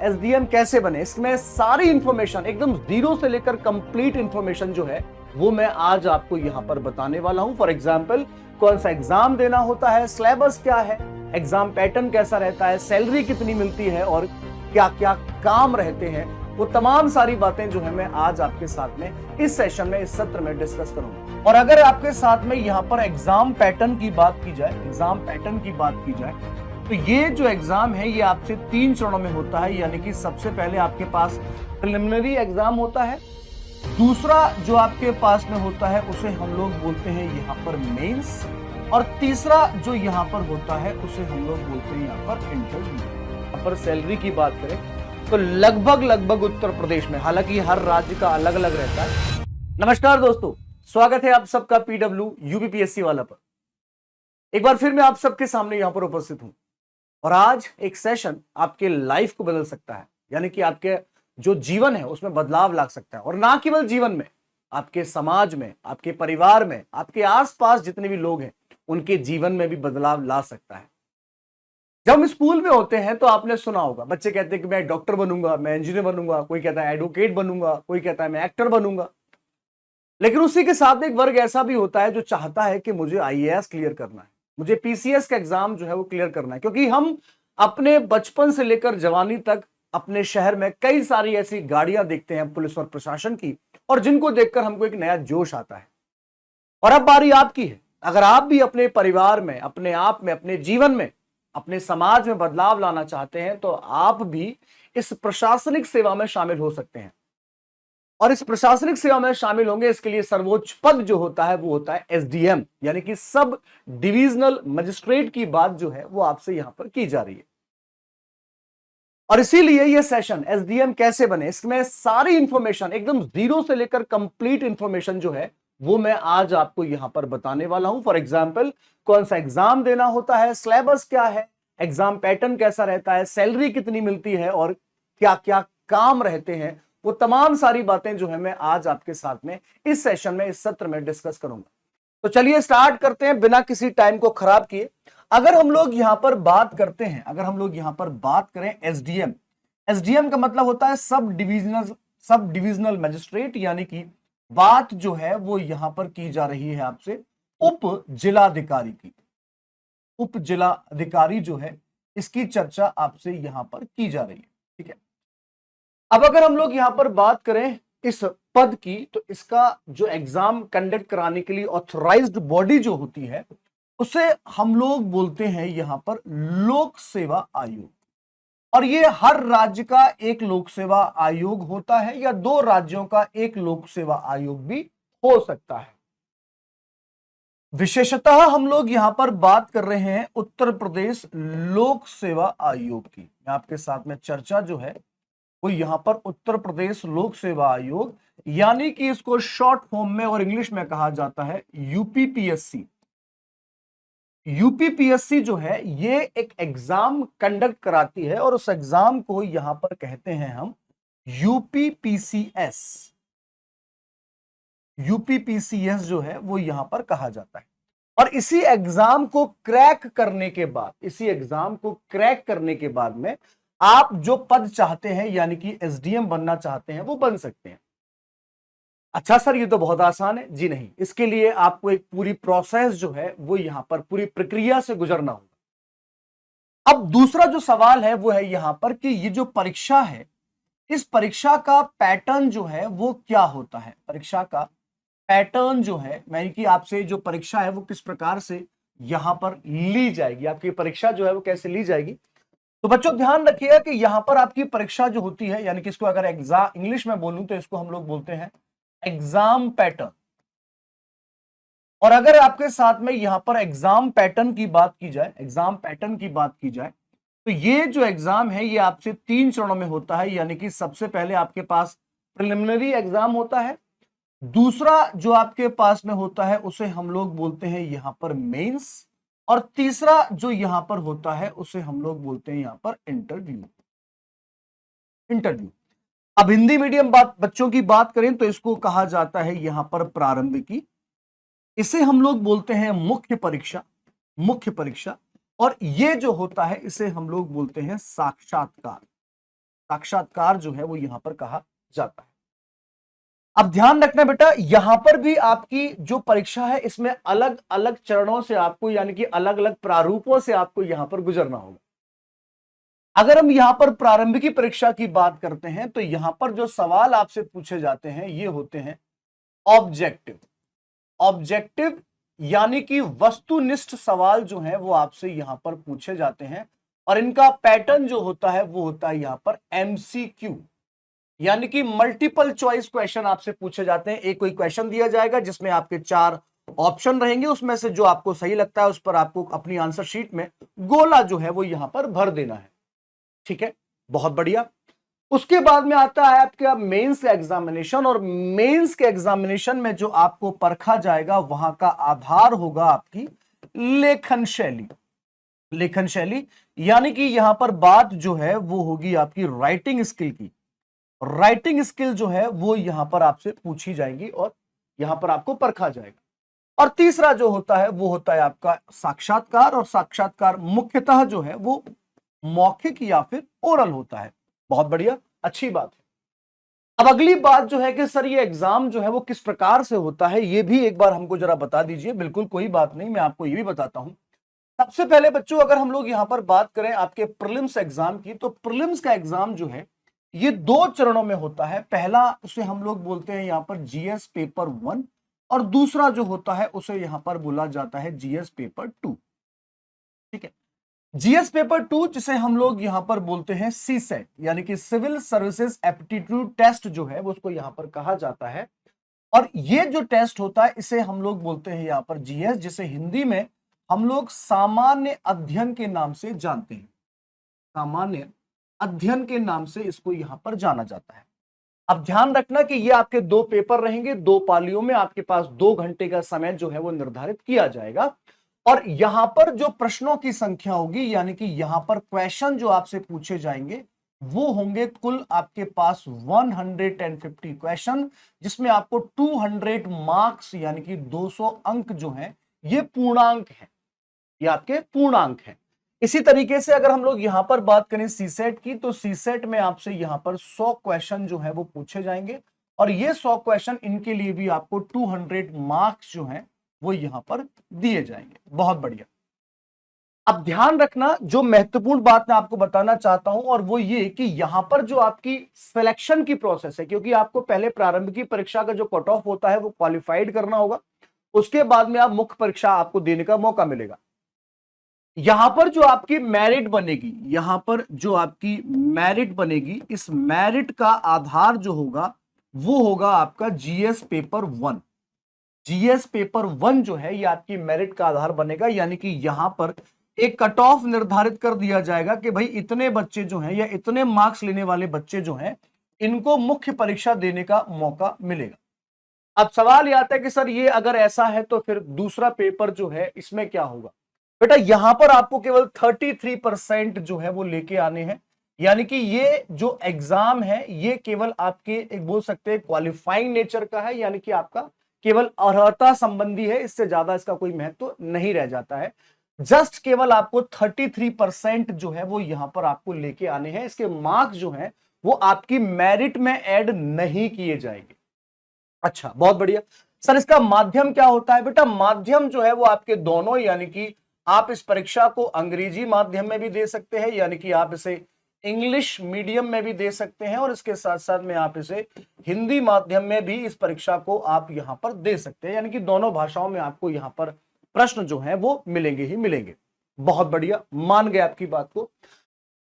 SDM कैसे बने, इसमें सारी इंफॉर्मेशन एकदम जीरो से लेकर कंप्लीट इंफॉर्मेशन जो है वो मैं आज आपको यहां पर बताने वाला हूं। फॉर एग्जांपल, कौन सा एग्जाम देना होता है, सिलेबस क्या है, एग्जाम पैटर्न कैसा रहता है, सैलरी कितनी मिलती है और क्या क्या काम रहते हैं, वो तमाम सारी बातें जो है मैं आज आपके साथ में इस सेशन में, इस सत्र में डिस्कस करूंगा। और अगर आपके साथ में यहां पर एग्जाम पैटर्न की बात की जाए, तो ये जो एग्जाम है ये आपसे 3 चरणों में होता है। यानी कि सबसे पहले आपके पास प्रिलिमिनरी एग्जाम होता है, दूसरा जो आपके पास में होता है उसे हम लोग बोलते हैं यहां पर मेंस, और तीसरा जो यहां पर होता है उसे हम लोग बोलते हैं यहां पर इंटरव्यू। यहां पर सैलरी की बात करें तो लगभग उत्तर प्रदेश में, हालांकि हर राज्य का अलग अलग रहता है। नमस्कार दोस्तों, स्वागत है आप सबका पीडब्ल्यू यूपीपीएससी वाला पर। एक बार फिर मैं आप सबके सामने यहां पर उपस्थित हूं और आज एक सेशन आपके लाइफ को बदल सकता है। यानी कि आपके जो जीवन है उसमें बदलाव ला सकता है, और ना केवल जीवन में, आपके समाज में, आपके परिवार में, आपके आसपास जितने भी लोग हैं उनके जीवन में भी बदलाव ला सकता है। जब हम स्कूल में होते हैं तो आपने सुना होगा, बच्चे कहते हैं कि मैं डॉक्टर बनूंगा, मैं इंजीनियर बनूंगा, कोई कहता है एडवोकेट बनूंगा, कोई कहता है मैं एक्टर बनूंगा। लेकिन उसी के साथ एक वर्ग ऐसा भी होता है जो चाहता है कि मुझे आईएएस क्लियर करना है, मुझे पीसीएस का एग्जाम जो है वो क्लियर करना है। क्योंकि हम अपने बचपन से लेकर जवानी तक अपने शहर में कई सारी ऐसी गाड़ियां देखते हैं पुलिस और प्रशासन की, और जिनको देखकर हमको एक नया जोश आता है। और अब बारी आपकी है। अगर आप भी अपने परिवार में, अपने आप में, अपने जीवन में, अपने समाज में बदलाव लाना चाहते हैं तो आप भी इस प्रशासनिक सेवा में शामिल हो सकते हैं। और इस प्रशासनिक सेवा में शामिल होंगे, इसके लिए सर्वोच्च पद जो होता है वो होता है एसडीएम, यानी कि सब डिविजनल मजिस्ट्रेट की बात जो है वो आपसे यहां पर की जा रही है। और इसीलिए ये सेशन एसडीएम कैसे बने, इसमें सारी इंफॉर्मेशन एकदम जीरो से लेकर कंप्लीट इंफॉर्मेशन जो है वो मैं आज आपको यहां पर बताने वाला हूं। फॉर एग्जाम्पल, कौन सा एग्जाम देना होता है, सिलेबस क्या है, एग्जाम पैटर्न कैसा रहता है, सैलरी कितनी मिलती है और क्या क्या काम रहते हैं, वो तमाम सारी बातें जो है मैं आज आपके साथ में इस सेशन में, इस सत्र में डिस्कस करूंगा। तो चलिए स्टार्ट करते हैं बिना किसी टाइम को खराब किए। अगर हम लोग यहां पर बात करते हैं, अगर हम लोग यहां पर बात करें एसडीएम, एसडीएम का मतलब होता है सब डिविजनल मजिस्ट्रेट, यानी कि बात जो है वो यहां पर की जा रही है आपसे उप जिलाधिकारी की। उप जिलाधिकारी जो है इसकी चर्चा आपसे यहां पर की जा रही है, ठीक है। अब अगर हम लोग यहां पर बात करें इस पद की, तो इसका जो एग्जाम कंडक्ट कराने के लिए ऑथराइज्ड बॉडी जो होती है उसे हम लोग बोलते हैं यहां पर लोक सेवा आयोग। और ये हर राज्य का एक लोक सेवा आयोग होता है, या 2 राज्यों का एक लोक सेवा आयोग भी हो सकता है। विशेषतः हम लोग यहां पर बात कर रहे हैं उत्तर प्रदेश लोक सेवा आयोग की। मैं आपके साथ में चर्चा जो है वो यहां पर उत्तर प्रदेश लोक सेवा आयोग, यानी कि इसको शॉर्ट फॉर्म में और इंग्लिश में कहा जाता है यूपीपीएससी। यूपीपीएससी जो है ये एक एग्जाम कंडक्ट कराती है, और उस एग्जाम को यहां पर कहते हैं हम यूपीपीसीएस। यूपीपीसीएस जो है वो यहां पर कहा जाता है। और इसी एग्जाम को क्रैक करने के बाद में आप जो पद चाहते हैं, यानी कि एसडीएम बनना चाहते हैं, वो बन सकते हैं। अच्छा सर, ये तो बहुत आसान है। जी नहीं, इसके लिए आपको एक पूरी प्रोसेस जो है वो यहां पर पूरी प्रक्रिया से गुजरना होगा। अब दूसरा जो सवाल है वो है यहां पर कि ये जो परीक्षा है, इस परीक्षा का पैटर्न जो है वो क्या होता है। परीक्षा का पैटर्न जो है, यानी कि आपसे जो परीक्षा है वो किस प्रकार से यहां पर ली जाएगी, आपकी परीक्षा जो है वो कैसे ली जाएगी। तो बच्चों ध्यान रखिएगा कि यहां पर आपकी परीक्षा जो होती है, यानी कि इसको अगर एग्जाम इंग्लिश में बोलूं तो इसको हम लोग बोलते हैं एग्जाम पैटर्न। और अगर आपके साथ में यहां पर एग्जाम पैटर्न की बात की जाए, तो ये जो एग्जाम है ये आपसे 3 चरणों में होता है। यानी कि सबसे पहले आपके पास प्रिलिमिनरी एग्जाम होता है, दूसरा जो आपके पास में होता है उसे हम लोग बोलते हैं यहां पर मेंस, और तीसरा जो यहां पर होता है उसे हम लोग बोलते हैं यहां पर इंटरव्यू। अब हिंदी मीडियम बच्चों की बात करें तो इसको कहा जाता है यहां पर प्रारंभिकी, इसे हम लोग बोलते हैं मुख्य परीक्षा, और ये जो होता है इसे हम लोग बोलते हैं साक्षात्कार। साक्षात्कार जो है वो यहां पर कहा जाता है। अब ध्यान रखना बेटा, यहां पर भी आपकी जो परीक्षा है इसमें अलग अलग चरणों से आपको, यानी कि अलग अलग प्रारूपों से आपको यहां पर गुजरना होगा। अगर हम यहां पर प्रारंभिकी परीक्षा की बात करते हैं तो यहां पर जो सवाल आपसे पूछे जाते हैं ये होते हैं ऑब्जेक्टिव। ऑब्जेक्टिव यानी कि वस्तुनिष्ठ सवाल जो है वो आपसे यहां पर पूछे जाते हैं, और इनका पैटर्न जो होता है वो होता है यहां पर एमसीक्यू, यानी कि मल्टीपल चॉइस क्वेश्चन आपसे पूछे जाते हैं। एक कोई क्वेश्चन दिया जाएगा जिसमें आपके 4 ऑप्शन रहेंगे, उसमें से जो आपको सही लगता है उस पर आपको अपनी आंसर शीट में गोला जो है वो यहां पर भर देना है। ठीक है, बहुत बढ़िया। उसके बाद में आता है आपका मेंस का एग्जामिनेशन, और मेंस के एग्जामिनेशन में जो आपको परखा जाएगा वहां का आधार होगा आपकी लेखन शैली। लेखन शैली यानी कि यहां पर बात जो है वो होगी आपकी राइटिंग स्किल की। राइटिंग स्किल जो है वो यहां पर आपसे पूछी जाएगी और यहां पर आपको परखा जाएगा। और तीसरा जो होता है वो होता है आपका साक्षात्कार, और साक्षात्कार मुख्यतः जो है वो मौखिक या फिर ओरल होता है। बहुत बढ़िया, अच्छी बात है। अब अगली बात जो है कि सर ये एग्जाम जो है वो किस प्रकार से होता है, ये भी एक बार हमको जरा बता दीजिए। बिल्कुल कोई बात नहीं, मैं आपको ये भी बताता हूं। सबसे पहले बच्चों अगर हम लोग यहां पर बात करें आपके प्रीलिम्स एग्जाम की, तो प्रीलिम्स का एग्जाम जो है ये 2 चरणों में होता है। पहला उसे हम लोग बोलते हैं यहां पर जीएस पेपर 1, और दूसरा जो होता है उसे यहां पर बोला जाता है जीएस पेपर 2। ठीक है, जीएस पेपर 2 जिसे हम लोग यहां पर बोलते हैं सीसेट, यानी कि सिविल सर्विसेज एप्टीट्यूड टेस्ट जो है वो उसको यहां पर कहा जाता है। और ये जो टेस्ट होता है इसे हम लोग बोलते हैं यहां पर जीएस, जिसे हिंदी में हम लोग सामान्य अध्ययन के नाम से जानते हैं। सामान्य अध्ययन के नाम से इसको यहां पर जाना जाता है। अब ध्यान रखना कि ये आपके 2 पेपर रहेंगे, 2 पालियों में आपके पास 2 घंटे का समय जो है वो निर्धारित किया जाएगा। और यहां पर जो प्रश्नों की संख्या होगी, यानी कि यहां पर क्वेश्चन जो आपसे पूछे जाएंगे वो होंगे कुल आपके पास 150 क्वेश्चन, जिसमें आपको 200 मार्क्स यानी कि 200 अंक जो हैं ये पूर्णांक है, ये आपके पूर्णांक है। इसी तरीके से अगर हम लोग यहां पर बात करें सीसेट की, तो सीसेट में आपसे यहां पर 100 क्वेश्चन जो है वो पूछे जाएंगे, और ये 100 क्वेश्चन इनके लिए भी आपको 200 मार्क्स जो हैं वो यहां पर दिए जाएंगे। बहुत बढ़िया। अब ध्यान रखना, जो महत्वपूर्ण बात मैं आपको बताना चाहता हूं और वो ये कि यहां पर जो आपकी सिलेक्शन की प्रोसेस है, क्योंकि आपको पहले प्रारंभिक परीक्षा का जो कट ऑफ होता है वो क्वालिफाइड करना होगा, उसके बाद में आप मुख्य परीक्षा आपको देने का मौका मिलेगा। यहां पर जो आपकी मेरिट बनेगी, यहां पर जो आपकी मेरिट बनेगी, इस मेरिट का आधार जो होगा वो होगा आपका जीएस पेपर 1। जीएस पेपर 1 जो है ये आपकी मेरिट का आधार बनेगा, यानी कि यहां पर एक कट ऑफ निर्धारित कर दिया जाएगा कि भाई इतने बच्चे जो हैं या इतने मार्क्स लेने वाले बच्चे जो हैं इनको मुख्य परीक्षा देने का मौका मिलेगा। अब सवाल ये आता है कि सर ये अगर ऐसा है तो फिर दूसरा पेपर जो है इसमें क्या होगा। बेटा यहां पर आपको केवल 33% जो है वो लेके आने हैं, यानी कि ये जो एग्जाम है ये केवल आपके एक बोल सकते हैं क्वालिफाइंग नेचर का है, यानी कि आपका केवल अर्हता संबंधी है, इससे ज्यादा इसका कोई महत्व नहीं रह जाता है। जस्ट केवल आपको 33% जो है वो यहां पर आपको लेके आने हैं। इसके मार्क्स जो है वो आपकी मेरिट में ऐड नहीं किए जाएंगे। अच्छा, बहुत बढ़िया। सर इसका माध्यम क्या होता है। बेटा माध्यम जो है वो आपके दोनों, यानी कि आप इस परीक्षा को अंग्रेजी माध्यम में भी दे सकते हैं, यानी कि आप इसे इंग्लिश मीडियम में भी दे सकते हैं, और इसके साथ साथ में आप इसे हिंदी माध्यम में भी इस परीक्षा को आप यहां पर दे सकते हैं, यानी कि दोनों भाषाओं में आपको यहां पर प्रश्न जो है वो मिलेंगे ही मिलेंगे। बहुत बढ़िया, मान गए आपकी बात को।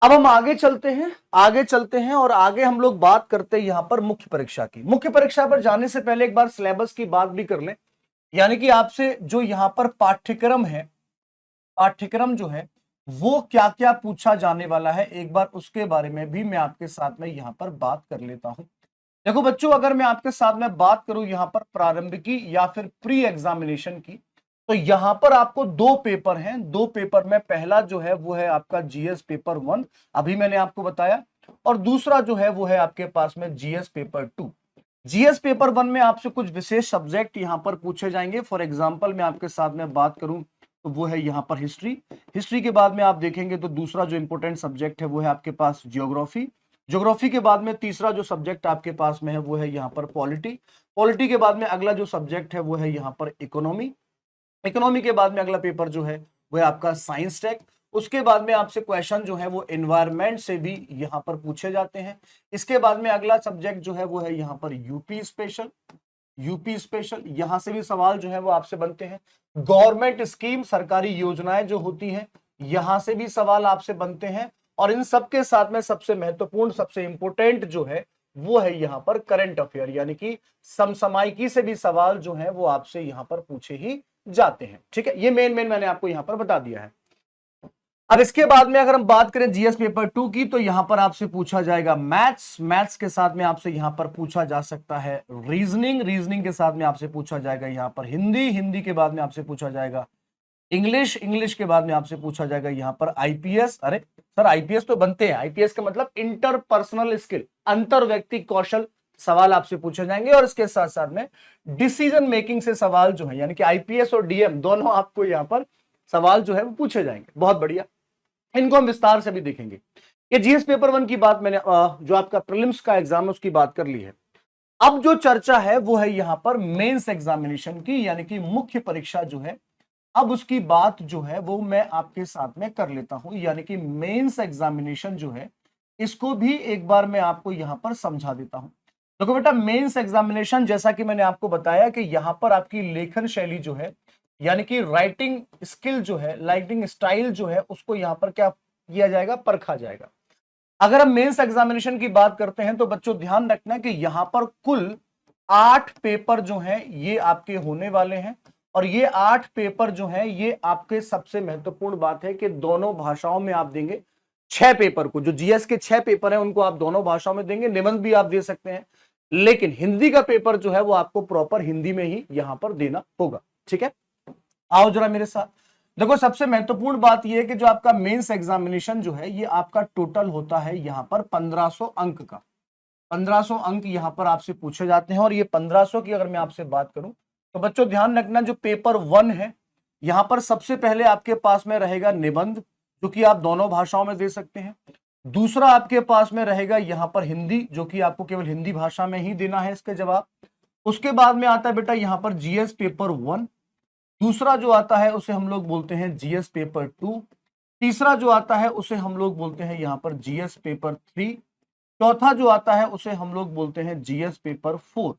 अब हम आगे चलते हैं, आगे चलते हैं और आगे हम लोग बात करते हैं यहां पर मुख्य परीक्षा की। मुख्य परीक्षा पर जाने से पहले एक बार सिलेबस की बात भी कर लें, यानी कि आपसे जो यहां पर पाठ्यक्रम है, पाठ्यक्रम जो है वो क्या क्या पूछा जाने वाला है, एक बार उसके बारे में भी मैं आपके साथ में यहां पर बात कर लेता हूं। देखो बच्चों, अगर मैं आपके साथ में बात करूं यहां पर प्रारंभिकी या फिर प्री एग्जामिनेशन की, तो यहां पर आपको 2 पेपर हैं। 2 पेपर में पहला जो है वो है आपका जीएस पेपर 1, अभी मैंने आपको बताया, और दूसरा जो है वो है आपके पास में जीएस पेपर 2। जीएस पेपर 1 में आपसे कुछ विशेष सब्जेक्ट यहां पर पूछे जाएंगे। फॉर एग्जांपल मैं आपके साथ में बात करूं तो वो है यहां पर हिस्ट्री। हिस्ट्री के बाद में आप देखेंगे तो दूसरा जो इंपॉर्टेंट सब्जेक्ट है वो है आपके पास जियोग्राफी, ज्योग्राफी के बाद में तीसरा जो सब्जेक्ट आपके पास में है वो है यहाँ पर पॉलिटी। पॉलिटी के बाद में अगला जो सब्जेक्ट है वो है यहाँ पर इकोनॉमी। इकोनॉमी के बाद में अगला पेपर जो है वो है आपका साइंस टेक। उसके बाद में आपसे क्वेश्चन जो है वो एनवायरमेंट से भी यहाँ पर पूछे जाते हैं। इसके बाद में अगला सब्जेक्ट जो है वो है यहाँ पर यूपी स्पेशल। यूपी स्पेशल यहां से भी सवाल जो है वो आपसे बनते हैं। गवर्नमेंट स्कीम, सरकारी योजनाएं जो होती हैं, यहां से भी सवाल आपसे बनते हैं। और इन सबके साथ में सबसे महत्वपूर्ण, सबसे इंपोर्टेंट जो है वो है यहाँ पर करंट अफेयर, यानी कि समसामयिकी से भी सवाल जो है वो आपसे यहाँ पर पूछे ही जाते हैं। ठीक है, ये मेन मैंने आपको यहाँ पर बता दिया है। अब इसके बाद में अगर हम बात करें जीएस पेपर 2 की, तो यहां पर आपसे पूछा जाएगा मैथ्स। मैथ्स के साथ में आपसे यहां पर पूछा जा सकता है रीजनिंग। रीजनिंग के साथ में आपसे पूछा जाएगा यहां पर हिंदी। हिंदी के बाद में आपसे पूछा जाएगा इंग्लिश। इंग्लिश के बाद में आपसे पूछा जाएगा यहां पर आईपीएस। अरे सर, आईपीएस तो बनते हैं। आईपीएस का मतलब इंटरपर्सनल स्किल, अंतर व्यक्ति कौशल सवाल आपसे पूछे जाएंगे। और इसके साथ साथ में डिसीजन मेकिंग से सवाल जो है, यानी कि आईपीएस और डीएम दोनों आपको यहां पर सवाल जो है वो पूछे जाएंगे। बहुत बढ़िया, इनको हम विस्तार से भी देखेंगे। ये जीएस पेपर 1 की बात मैंने जो आपका प्रीलिम्स का एग्जाम है उसकी बात कर ली है। अब जो चर्चा है वो है यहां पर मेंस एग्जामिनेशन की, यानी कि मुख्य परीक्षा जो है, अब उसकी बात जो है वो मैं आपके साथ में कर लेता हूं। यानी कि मेंस एग्जामिनेशन जो है, इसको भी एक बार मैं आपको यहां पर समझा देता हूं। देखो बेटा, मेंस एग्जामिनेशन जैसा कि मैंने आपको बताया कि यहां पर आपकी लेखन शैली जो है, यानी कि राइटिंग स्किल जो है, राइटिंग स्टाइल जो है, उसको यहां पर क्या किया जाएगा, परखा जाएगा। अगर हम मेंस एग्जामिनेशन की बात करते हैं तो बच्चों ध्यान रखना कि यहां पर कुल 8 पेपर जो हैं ये आपके होने वाले हैं। और ये 8 पेपर जो हैं ये आपके, सबसे महत्वपूर्ण बात है कि दोनों भाषाओं में आप देंगे। 6 पेपर को, जो जीएस के 6 पेपर हैं उनको आप दोनों भाषाओं में देंगे। निबंध भी आप दे सकते हैं, लेकिन हिंदी का पेपर जो है वो आपको प्रॉपर हिंदी में ही यहां पर देना होगा। ठीक है, आओ जरा मेरे साथ। देखो, सबसे महत्वपूर्ण बात यह है कि जो आपका मेंस एग्जामिनेशन जो है ये आपका टोटल होता है यहां पर 1500 अंक का। 1500 अंक यहां पर आपसे पूछे जाते हैं। और ये 1500 की अगर मैं आपसे बात करूं तो बच्चों ध्यान रखना, जो पेपर 1 है यहां पर सबसे पहले आपके पास में रहेगा निबंध, जो कि आप दोनों भाषाओं में दे सकते हैं। दूसरा आपके पास में रहेगा यहां पर हिंदी, जो कि आपको केवल हिंदी भाषा में ही देना है इसके जवाब। उसके बाद में आता है बेटा यहां पर जीएस पेपर 1। दूसरा जो आता है उसे हम लोग बोलते हैं जीएस पेपर 2। तीसरा जो आता है उसे हम लोग बोलते हैं यहां पर जीएस पेपर 3। चौथा जो आता है उसे हम लोग बोलते हैं जीएस पेपर 4।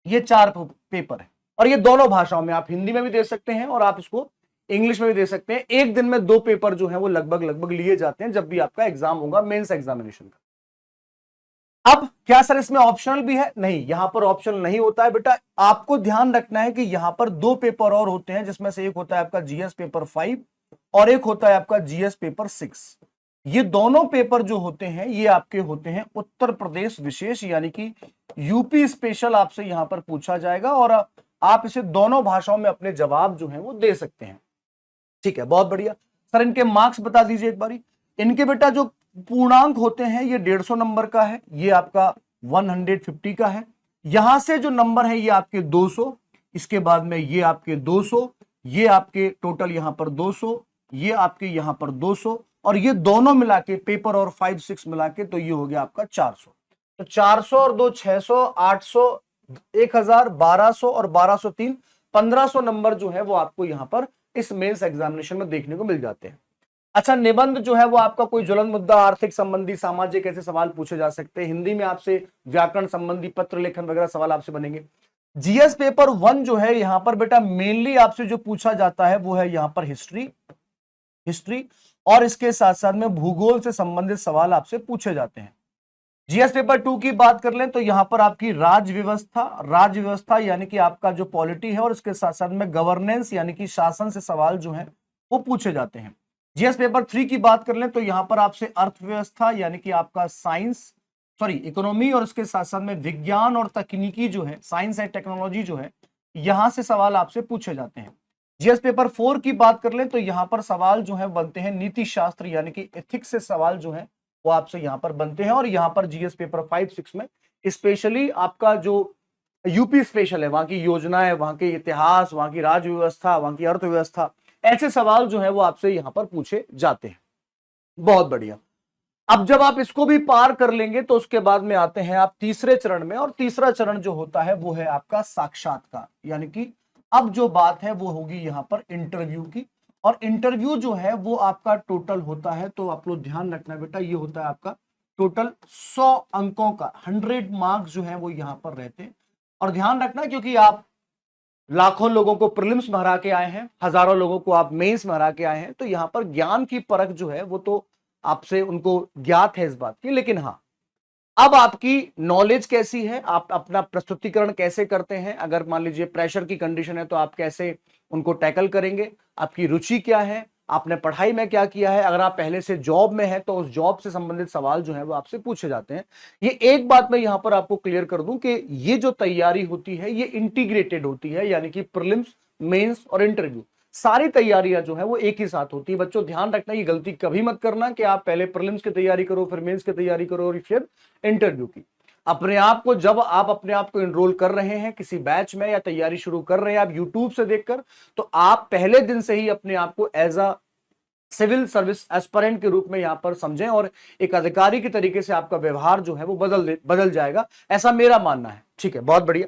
ये 4 पेपर है, और ये दोनों भाषाओं में, आप हिंदी में भी दे सकते हैं और आप इसको इंग्लिश में भी दे सकते हैं। एक दिन में 2 पेपर जो है वो लगभग लिए जाते हैं जब भी आपका एग्जाम होगा मेंस एग्जामिनेशन का। अब क्या सर इसमें ऑप्शनल भी है? नहीं, यहां पर ऑप्शनल नहीं होता है बेटा। आपको ध्यान रखना है कि यहां पर 2 पेपर और होते हैं, जिसमें से एक होता है आपका जीएस पेपर 5 और एक होता है आपका जीएस पेपर 6। ये दोनों पेपर जो होते हैं ये आपके होते हैं उत्तर प्रदेश विशेष, यानी कि यूपी स्पेशल आपसे यहां पर पूछा जाएगा। और आप इसे दोनों भाषाओं में अपने जवाब जो है वो दे सकते हैं। ठीक है, बहुत बढ़िया। सर इनके मार्क्स बता दीजिए एक बारी। इनके बेटा जो पूर्णांक होते हैं ये 150 नंबर का है, ये आपका 150 का है। यहां से जो नंबर है ये आपके 200, इसके बाद में ये आपके 200, ये आपके टोटल यहां पर 200, ये आपके यहां पर 200, और ये दोनों मिला के पेपर और 5, 6 मिला के तो ये हो गया आपका 400। तो 400 और 2 600, 800, 1000, 1200 और 1203, 1500 नंबर जो है वो आपको यहां पर इस मेंस एग्जामिनेशन में देखने को मिल जाते हैं। अच्छा, निबंध जो है वो आपका कोई ज्वलन मुद्दा, आर्थिक संबंधी, सामाजिक ऐसे सवाल पूछे जा सकते हैं। हिंदी में आपसे व्याकरण संबंधी, पत्र लेखन वगैरह सवाल आपसे बनेंगे। जीएस पेपर 1 जो है यहां पर बेटा मेनली आपसे जो पूछा जाता है वो है यहां पर हिस्ट्री, और इसके साथ साथ में भूगोल से संबंधित सवाल आपसे पूछे जाते हैं। जीएस पेपर 2 की बात कर लें तो यहां पर आपकी राज्य व्यवस्था यानी कि आपका जो पॉलिटी है, और इसके साथ साथ में गवर्नेंस यानी कि शासन से सवाल जो है वो पूछे जाते हैं। जीएस पेपर 3 की बात कर लें तो यहां पर आपसे अर्थव्यवस्था यानी कि आपका इकोनॉमी, और इसके साथ साथ में विज्ञान और तकनीकी जो है, साइंस एंड टेक्नोलॉजी जो है, यहां से सवाल आपसे पूछे जाते हैं। जीएस पेपर 4 की बात कर लें तो यहां पर सवाल जो है बनते हैं नीति शास्त्र यानी कि एथिक्स से सवाल जो है वो आपसे यहां पर बनते हैं। और यहां पर जीएस पेपर 5, 6 में स्पेशली आपका जो यूपी स्पेशल है, वहां की योजनाएं, वहां के इतिहास, वहां की राज्य व्यवस्था, वहां की अर्थव्यवस्था, ऐसे सवाल जो है वो आपसे यहां पर पूछे जाते हैं। बहुत बढ़िया। अब जब आप इसको भी पार कर लेंगे तो उसके बाद में आते हैं आप तीसरे चरण में, और तीसरा चरण जो होता है वो है आपका साक्षात्कार, यानी कि अब जो बात है वो होगी यहां पर इंटरव्यू की। और इंटरव्यू जो है वो आपका टोटल होता है, तो आप लोग ध्यान रखना बेटा, ये होता है आपका टोटल 100 अंकों का, 100 मार्क्स जो है वो यहां पर रहते हैं। और ध्यान रखना, क्योंकि आप लाखों लोगों को प्रीलिम्स में हरा के आए हैं, हजारों लोगों को आप मेंस में हरा के आए हैं, तो यहां पर ज्ञान की परख जो है वो तो आपसे उनको ज्ञात है इस बात की। लेकिन हाँ, अब आपकी नॉलेज कैसी है, आप अपना प्रस्तुतिकरण कैसे करते हैं, अगर मान लीजिए प्रेशर की कंडीशन है तो आप कैसे उनको टैकल करेंगे, आपकी रुचि क्या है, आपने पढ़ाई में क्या किया है, अगर आप पहले से जॉब में है तो उस जॉब से संबंधित सवाल जो है वो आपसे पूछे जाते हैं। ये एक बात मैं यहां पर आपको क्लियर कर दूं कि ये जो तैयारी होती है ये इंटीग्रेटेड होती है, यानी कि प्रीलिम्स, मेंस और इंटरव्यू सारी तैयारियां जो है वो एक ही साथ होती है। बच्चों ध्यान रखना, ये गलती कभी मत करना कि आप पहले प्रीलिम्स की तैयारी करो, फिर मेंस की तैयारी करो और फिर इंटरव्यू की। अपने आप को, जब आप अपने आप को एनरोल कर रहे हैं किसी बैच में या तैयारी शुरू कर रहे हैं आप यूट्यूब से देखकर, तो आप पहले दिन से ही अपने आप को as a civil service aspirant के रूप में यहां पर समझें, और एक अधिकारी के तरीके से आपका व्यवहार जो है वो बदल जाएगा, ऐसा मेरा मानना है। ठीक है, बहुत बढ़िया।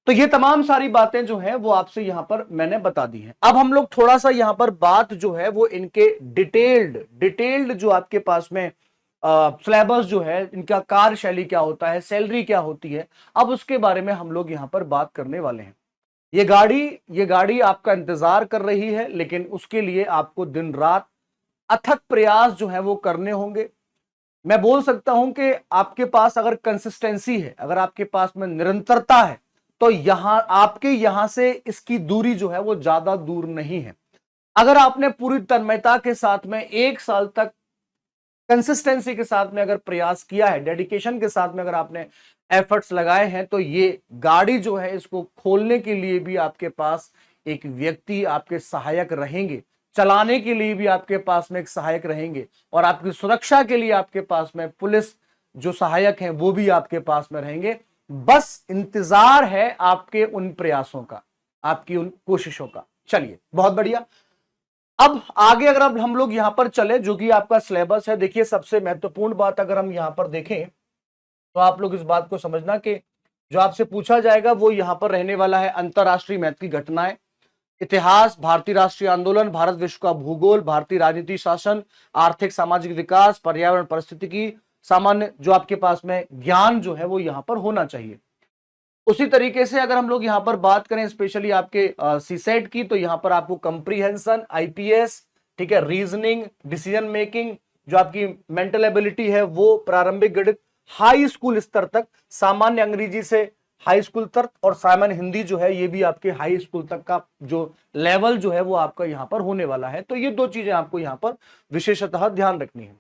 तो ये तमाम सारी बातें जो है वो आपसे यहां पर मैंने बता दी हैं। अब हम लोग थोड़ा सा यहां पर बात जो है वो इनके डिटेल्ड जो आपके पास में सिलेबस जो है, इनका कार्यशैली क्या होता है, सैलरी क्या होती है, अब उसके बारे में हम लोग यहां पर बात करने वाले हैं। ये गाड़ी आपका इंतजार कर रही है, लेकिन उसके लिए आपको दिन रात अथक प्रयास जो है वो करने होंगे। मैं बोल सकता हूं कि आपके पास अगर कंसिस्टेंसी है, अगर आपके पास में निरंतरता है, तो यहां से इसकी दूरी जो है वो ज्यादा दूर नहीं है। अगर आपने पूरी तन्मयता के साथ में 1 साल तक कंसिस्टेंसी के साथ में अगर प्रयास किया है, डेडिकेशन के साथ में अगर आपने एफर्ट्स लगाए हैं, तो ये गाड़ी जो है इसको खोलने के लिए भी आपके पास एक व्यक्ति आपके सहायक रहेंगे, चलाने के लिए भी आपके पास में एक सहायक रहेंगे, और आपकी सुरक्षा के लिए आपके पास में पुलिस जो सहायक हैं वो भी आपके पास में रहेंगे। बस इंतजार है आपके उन प्रयासों का, आपकी उन कोशिशों का। चलिए, बहुत बढ़िया। अब आगे अगर अब हम लोग यहां पर चले, जो कि आपका सिलेबस है, देखिए सबसे महत्वपूर्ण बात अगर हम यहां पर देखें तो आप लोग इस बात को समझना कि जो आपसे पूछा जाएगा वो यहां पर रहने वाला है अंतरराष्ट्रीय महत्व की घटनाएं, इतिहास, भारतीय राष्ट्रीय आंदोलन, भारत विश्व का भूगोल, भारतीय राजनीति शासन, आर्थिक सामाजिक विकास, पर्यावरण परिस्थितिकी, सामान्य जो आपके पास में ज्ञान जो है वो यहां पर होना चाहिए। उसी तरीके से अगर हम लोग यहां पर बात करें स्पेशली आपके सीसेट की, तो यहां पर आपको कंप्रीहेंशन, आईपीएस, ठीक है, रीजनिंग, डिसीजन मेकिंग, जो आपकी मेंटल एबिलिटी है वो, प्रारंभिक गणित, हाई स्कूल स्तर तक, सामान्य अंग्रेजी से हाई स्कूल तक, और सामान्य हिंदी जो है ये भी आपके हाई स्कूल तक का जो लेवल जो है वो आपका यहां पर होने वाला है। तो ये दो चीजें आपको यहां पर विशेषतः ध्यान रखनी है।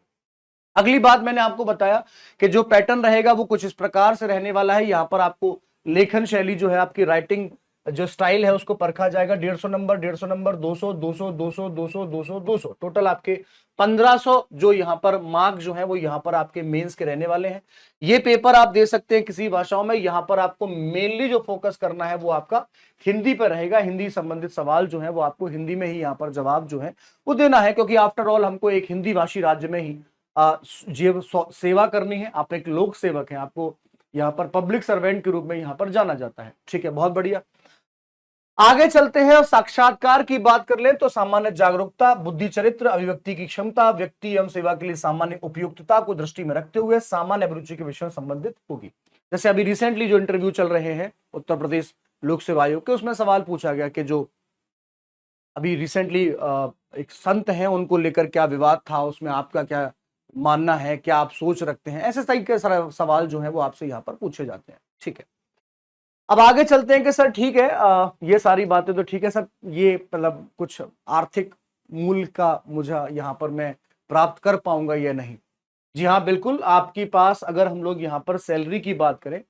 अगली बात मैंने आपको बताया कि जो पैटर्न रहेगा वो कुछ इस प्रकार से रहने वाला है। यहां पर आपको लेखन शैली जो है, आपकी राइटिंग जो स्टाइल है उसको परखा जाएगा। 150 नंबर, 150 नंबर, 200, 200, 200, 200, 200, 200, टोटल आपके 1500 जो यहां पर मार्क जो है वो यहां पर आपके मेंस के रहने वाले हैं। ये पेपर आप दे सकते हैं किसी भाषाओं में, यहां पर आपको मेनली जो फोकस करना है वो आपका हिंदी पर रहेगा। हिंदी संबंधित सवाल जो है वो आपको हिंदी में ही यहां पर जवाब जो है वो देना है, क्योंकि आफ्टर ऑल हमको एक हिंदी भाषी राज्य में ही जीव सेवा करनी है। आप एक लोक सेवक हैं, आपको यहाँ पर पब्लिक सर्वेंट के रूप में यहाँ पर जाना जाता है। ठीक है, बहुत बढ़िया। आगे चलते हैं और साक्षात्कार की बात कर लें तो सामान्य जागरूकता, बुद्धि, चरित्र, अभिव्यक्ति की क्षमता, व्यक्ति एवं सेवा के लिए सामान्य उपयुक्तता को दृष्टि में रखते हुए सामान्य अभिरुचि के विषयों संबंधित होगी। जैसे अभी रिसेंटली जो इंटरव्यू चल रहे हैं उत्तर प्रदेश लोक सेवा आयोग के, उसमें सवाल पूछा गया कि जो अभी रिसेंटली एक संत हैं उनको लेकर क्या विवाद था, उसमें आपका क्या मानना है, क्या आप सोच रखते हैं, ऐसे सही के सारे सवाल जो है वो आपसे यहाँ पर पूछे जाते हैं। ठीक है, अब आगे चलते हैं कि सर ठीक है, ये सारी बातें तो ठीक है सर, ये मतलब कुछ आर्थिक मूल्य का मुझे यहाँ पर मैं प्राप्त कर पाऊंगा या नहीं। जी हाँ, बिल्कुल, आपके पास अगर हम लोग यहाँ पर सैलरी की बात करें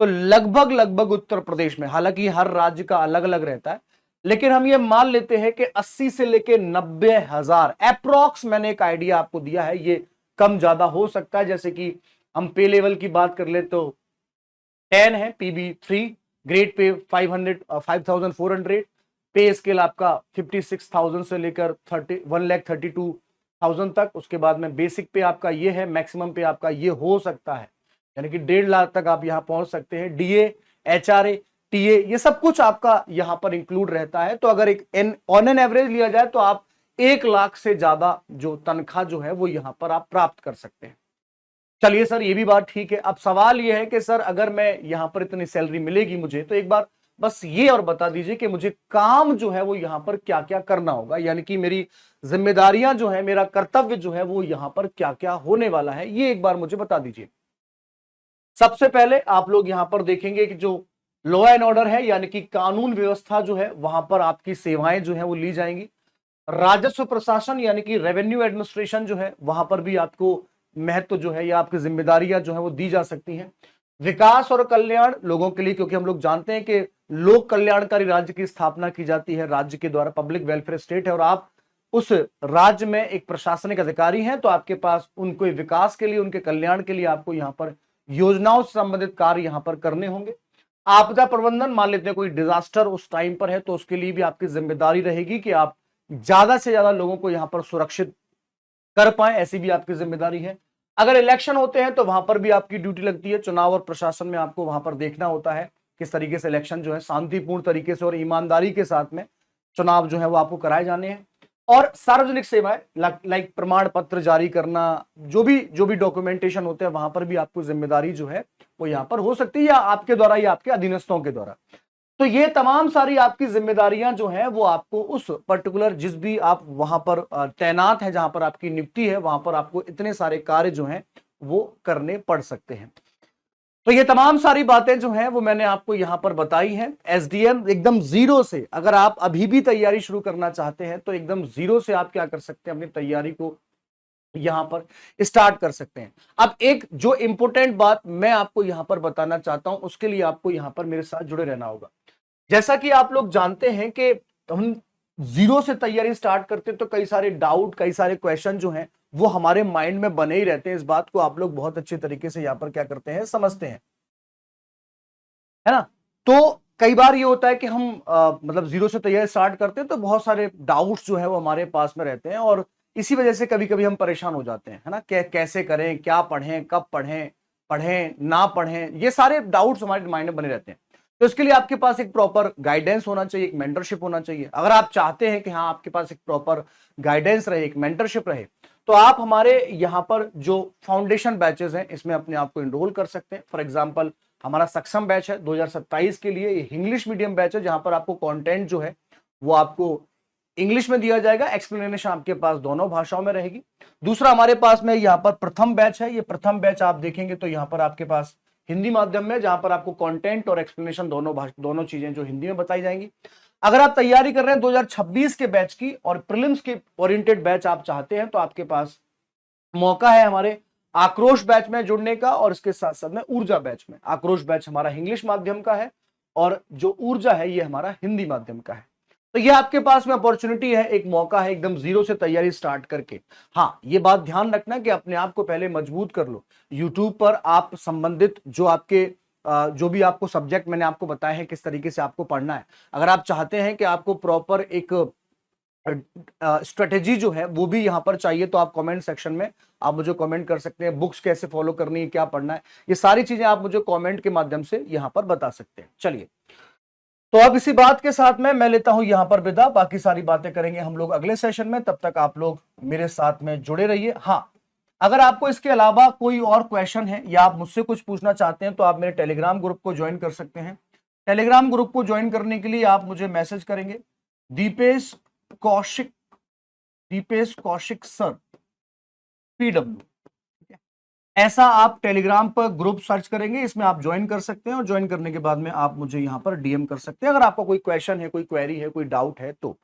तो लगभग उत्तर प्रदेश में, हालांकि हर राज्य का अलग अलग रहता है, लेकिन हम ये मान लेते हैं कि 80 से लेके 90,000 अप्रोक्स, मैंने एक आइडिया आपको दिया है, ये कम ज्यादा हो सकता है। जैसे कि हम पे लेवल की बात कर ले तो 10 है, PB3, ग्रेड पे 5400, पे स्केल आपका 56,000 से लेकर 1,32,000 1000 तक, उसके बाद में बेसिक पे आपका ये है, मैक्सिमम पे आपका ये हो सकता है, यानी कि 1.5 लाख तक आप यहां पहुंच सकते हैं। डीए, एचआरए, टीए, ये सब कुछ आपका यहां पर इंक्लूड रहता है। तो अगर एक ऑन एन एवरेज लिया जाए तो आप 1 लाख से ज्यादा जो तनख्वाह जो है वो यहां पर आप प्राप्त कर सकते हैं। चलिए सर, ये भी बात ठीक है। अब सवाल ये है कि सर अगर मैं यहां पर इतनी सैलरी मिलेगी मुझे, तो एक बार बस ये और बता दीजिए कि मुझे काम जो है वो यहां पर क्या क्या करना होगा, यानी कि मेरी जिम्मेदारियां जो है, मेरा कर्तव्य जो है वो यहां पर क्या क्या होने वाला है, ये एक बार मुझे बता दीजिए। सबसे पहले आप लोग यहां पर देखेंगे कि जो लॉ एंड ऑर्डर है, यानी कि कानून व्यवस्था जो है, वहां पर आपकी सेवाएं जो है वो ली जाएंगी। राजस्व प्रशासन यानी कि रेवेन्यू एडमिनिस्ट्रेशन जो है, वहां पर भी आपको महत्व जो है या आपकी जिम्मेदारियां जो है वो दी जा सकती हैं। विकास और कल्याण लोगों के लिए, क्योंकि हम लोग जानते हैं कि लोक कल्याणकारी राज्य की स्थापना की जाती है राज्य के द्वारा, पब्लिक वेलफेयर स्टेट है, और आप उस राज्य में एक प्रशासनिक अधिकारी हैं, तो आपके पास उनके विकास के लिए, उनके कल्याण के लिए आपको यहां पर योजनाओं से संबंधित कार्य यहां पर करने होंगे। आपदा प्रबंधन, मान लेते हैं कोई डिजास्टर उस टाइम पर है, तो उसके लिए भी आपकी जिम्मेदारी रहेगी कि आप ज्यादा से ज्यादा लोगों को यहां पर सुरक्षित कर पाए, ऐसी भी आपकी जिम्मेदारी है। अगर इलेक्शन होते हैं तो वहां पर भी आपकी ड्यूटी लगती है। चुनाव और प्रशासन में आपको वहां पर देखना होता है किस तरीके से इलेक्शन जो है शांतिपूर्ण तरीके से और ईमानदारी के साथ में चुनाव जो है वो आपको कराए जाने हैं। और सार्वजनिक सेवाएं लाइक प्रमाण पत्र जारी करना, जो भी डॉक्यूमेंटेशन होते हैं, वहां पर भी आपको जिम्मेदारी जो है वो यहां पर हो सकती है, या आपके द्वारा या आपके अधीनस्थों के द्वारा। तो ये तमाम सारी आपकी जिम्मेदारियां जो हैं वो आपको उस पर्टिकुलर, जिस भी आप वहां पर तैनात है, जहां पर आपकी नियुक्ति है, वहां पर आपको इतने सारे कार्य जो हैं वो करने पड़ सकते हैं। तो ये तमाम सारी बातें जो हैं वो मैंने आपको यहां पर बताई हैं। एसडीएम एकदम जीरो से, अगर आप अभी भी तैयारी शुरू करना चाहते हैं तो एकदम जीरो से आप क्या कर सकते हैं, अपनी तैयारी को यहां पर स्टार्ट कर सकते हैं। अब एक जो इंपॉर्टेंट बात मैं आपको यहां पर बताना चाहता हूं, उसके लिए आपको यहां पर मेरे साथ जुड़े रहना होगा। जैसा कि आप लोग जानते हैं कि हम जीरो से तैयारी स्टार्ट करते हैं, तो कई सारे डाउट, कई सारे क्वेश्चन जो हैं वो हमारे माइंड में बने ही रहते हैं। इस बात को आप लोग बहुत अच्छे तरीके से यहां पर क्या करते हैं, समझते हैं, है ना। तो कई बार ये होता है कि हम मतलब जीरो से तैयारी स्टार्ट करते हैं तो बहुत सारे डाउट्स जो है वो हमारे पास में रहते हैं, और इसी वजह से कभी कभी हम परेशान हो जाते हैं, है ना। कैसे करें, क्या पढ़ें, कब पढ़ें, पढ़ें ना पढ़ें, ये सारे डाउट्स हमारे माइंड में बने रहते हैं। तो इसके लिए आपके पास एक प्रॉपर गाइडेंस होना चाहिए, एक मेंटरशिप होना चाहिए। अगर आप चाहते हैं कि हाँ आपके पास एक प्रॉपर गाइडेंस रहे, एक मेंटरशिप रहे, तो आप हमारे यहाँ पर जो फाउंडेशन बैचेस हैं इसमें अपने आप को इनरोल कर सकते हैं। फॉर एग्जाम्पल, हमारा सक्षम बैच है 2027 के लिए, ये इंग्लिश मीडियम बैच है, जहां पर आपको कंटेंट जो है वो आपको इंग्लिश में दिया जाएगा, एक्सप्लेनेशन आपके पास दोनों भाषाओं में रहेगी। दूसरा हमारे पास में यहाँ पर प्रथम बैच है। ये प्रथम बैच आप देखेंगे तो यहाँ पर आपके पास हिंदी माध्यम में, जहां पर आपको कंटेंट और एक्सप्लेनेशन दोनों चीजें जो हिंदी में बताई जाएंगी। अगर आप तैयारी कर रहे हैं 2026 के बैच की और प्रीलिम्स के ओरिएंटेड बैच आप चाहते हैं, तो आपके पास मौका है हमारे आक्रोश बैच में जुड़ने का, और इसके साथ साथ में ऊर्जा बैच में। आक्रोश बैच हमारा इंग्लिश माध्यम का है और जो ऊर्जा है ये हमारा हिंदी माध्यम का है। तो ये आपके पास में अपॉर्चुनिटी है, एक मौका है एकदम जीरो से तैयारी स्टार्ट करके। हाँ, ये बात ध्यान रखना कि अपने आप को पहले मजबूत कर लो। यूट्यूब पर आप संबंधित जो आपके जो भी आपको सब्जेक्ट मैंने आपको बताए हैं किस तरीके से आपको पढ़ना है, अगर आप चाहते हैं कि आपको प्रॉपर एक स्ट्रेटेजी जो है वो भी यहां पर चाहिए, तो आप कमेंट सेक्शन में आप मुझे कमेंट कर सकते हैं। बुक्स कैसे फॉलो करनी है, क्या पढ़ना है, ये सारी चीजें आप मुझे कमेंट के माध्यम से यहां पर बता सकते हैं। चलिए, तो अब इसी बात के साथ में मैं लेता हूं यहां पर विदा। बाकी सारी बातें करेंगे हम लोग अगले सेशन में, तब तक आप लोग मेरे साथ में जुड़े रहिए। हाँ, अगर आपको इसके अलावा कोई और क्वेश्चन है या आप मुझसे कुछ पूछना चाहते हैं, तो आप मेरे टेलीग्राम ग्रुप को ज्वाइन कर सकते हैं। टेलीग्राम ग्रुप को ज्वाइन करने के लिए आप मुझे मैसेज करेंगे, दीपेश कौशिक सर PW, ऐसा आप टेलीग्राम पर ग्रुप सर्च करेंगे, इसमें आप ज्वाइन कर सकते हैं, और ज्वाइन करने के बाद में आप मुझे यहां पर डीएम कर सकते हैं अगर आपका कोई क्वेश्चन है, कोई क्वेरी है, कोई डाउट है तो।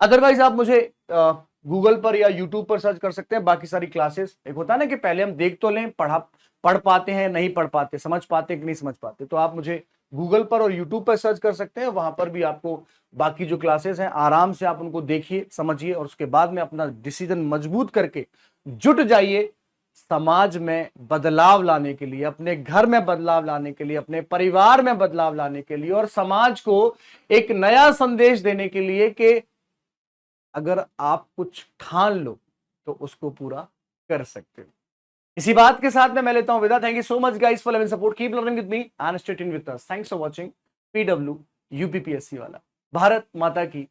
अदरवाइज आप मुझे गूगल पर या यूट्यूब पर सर्च कर सकते हैं। बाकी सारी क्लासेस, एक होता है ना कि पहले हम देख तो लें, पढ़ पाते हैं, नहीं पढ़ पाते, समझ पाते कि नहीं समझ पाते, तो आप मुझे गूगल पर और यूट्यूब पर सर्च कर सकते हैं। वहां पर भी आपको बाकी जो क्लासेस हैं आराम से आप उनको देखिए, समझिए, और उसके बाद में अपना डिसीजन मजबूत करके जुट जाइए समाज में बदलाव लाने के लिए, अपने घर में बदलाव लाने के लिए, अपने परिवार में बदलाव लाने के लिए, और समाज को एक नया संदेश देने के लिए कि अगर आप कुछ ठान लो तो उसको पूरा कर सकते हो। इसी बात के साथ में मैं लेता हूं विदा। Thank you so much guys for loving support, keep learning with me and stay tuned with us. Thanks for watching PW UPPSC वाला। भारत माता की